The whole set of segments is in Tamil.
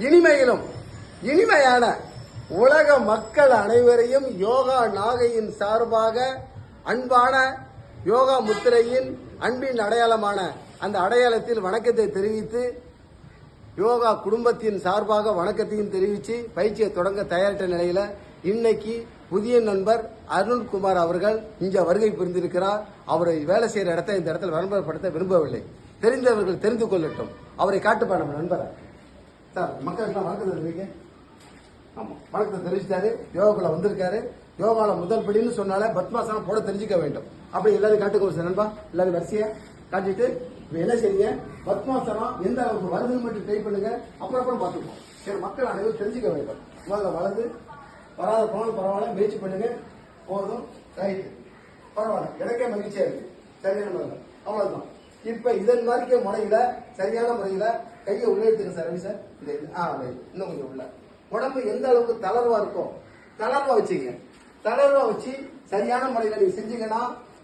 இனிமையிலும் இனிமையான உலக மக்கள் அனைவரையும் யோகா நாகையின் சார்பாக அன்பான யோகா முத்திரையின் அன்பின் அடையாளமான அந்த அடையாளத்தில் வணக்கத்தை தெரிவித்து, யோகா குடும்பத்தின் சார்பாக வணக்கத்தையும் தெரிவித்து பயிற்சியை தொடங்க தயாரிட்ட நிலையில இன்னைக்கு புதிய நண்பர் அருண்குமார் அவர்கள் இங்க வருகை புரிந்திருக்கிறார். அவரை வேலை செய்யற இடத்தை இந்த இடத்துல விளம்பரப்படுத்த விரும்பவில்லை. தெரிந்தவர்கள் தெரிந்து கொள்ளட்டும். அவரை காட்டுப்பா நம்ம நண்பரை. சார், மக்களுக்கு வணக்கத்தை தெரிவிங்க. ஆமா, வணக்கத்தை தெரிவிச்சாரு. யோகாக்குள்ள வந்திருக்காரு. யோகால முதல் படின்னு சொன்னால பத்மாசனம் போட தெரிஞ்சுக்க வேண்டும். அப்படி எல்லாரும் காட்டுக்கோ சார் நண்பா. எல்லாரும் வரிசையா காட்டிட்டு என்ன செய்யுங்க, பத்மாசனம் எந்த அளவுக்கு வருதுன்னு மட்டும் ட்ரை பண்ணுங்க. அப்புறம் பார்த்துக்கோம். சரி, மக்கள் அனைவரும் தெரிஞ்சுக்க வேண்டும். முதல்ல வளர்ந்து வராத போனாலும் பரவாயில்ல, முயற்சி பண்ணுங்க. போதும், ரைட்டு, பரவாயில்ல, எனக்கே மகிழ்ச்சியா இருக்கு. சரியான முறையில் அவ்வளவுதான். இப்ப இதன் மாதிரி முறையில சரியான முறையில கையை உள்ள எடுத்துக்க சார். சார், இன்னும் கொஞ்சம் உள்ள. உடம்பு எந்த அளவுக்கு தளர்வா இருக்கும், தளர்வா வச்சுங்க. தளர்வா வச்சு சரியான முறையில நீங்க செஞ்சீங்கன்னா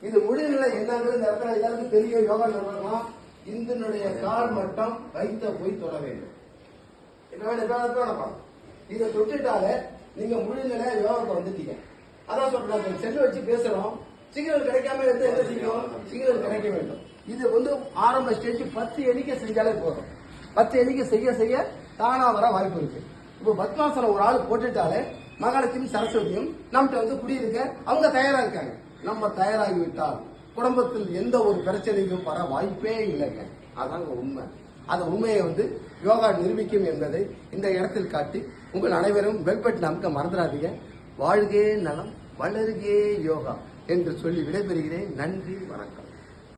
இது முடிவுல என்னங்கிறது இந்த இடத்துல எல்லாருக்கும் தெரியும். யோகா நிறுவனம் இந்தனுடைய கால் மட்டும் வைத்த போய் தொட வேண்டும். இதை தொட்டுட்டாலே நீங்க முடிவுல யோகாவுக்கு வந்துட்டீங்க. அதான் சொல்றாங்க, செல்லு வச்சு பேசுறோம், சிக்னல் கிடைக்காம எடுத்து என்ன செய்யும், சிக்னல் கிடைக்க வேண்டும். இது ஆரம்ப ஸ்டேஜ் 10 எண்ணிக்கை செஞ்சாலே போதும். 10 எண்ணிக்கை செய்ய செய்ய தானா வர வாய்ப்பு இருக்கு. இப்போ பத்மாசனம் ஒரு ஆள் போட்டுட்டாலே மகாலட்சுமி சரஸ்வதியும் நம்மகிட்ட குடியிருக்க அவங்க தயாரா இருக்காங்க. நம்ம தயாராகிவிட்டால் குடும்பத்தில் எந்த ஒரு பிரச்சனையும் வர வாய்ப்பே இல்லைங்க. அதாங்க உண்மை. அந்த உண்மையை யோகா நிரூபிக்கும் என்பதை இந்த இடத்தில் காட்டி உங்கள் அனைவரும் பெல் பட்டன் அமுக்க மறந்துடாதீங்க. வாழ்கே நலம், வளருகே யோகா என்று சொல்லி விடைபெறுகிறேன். நன்றி, வணக்கம்.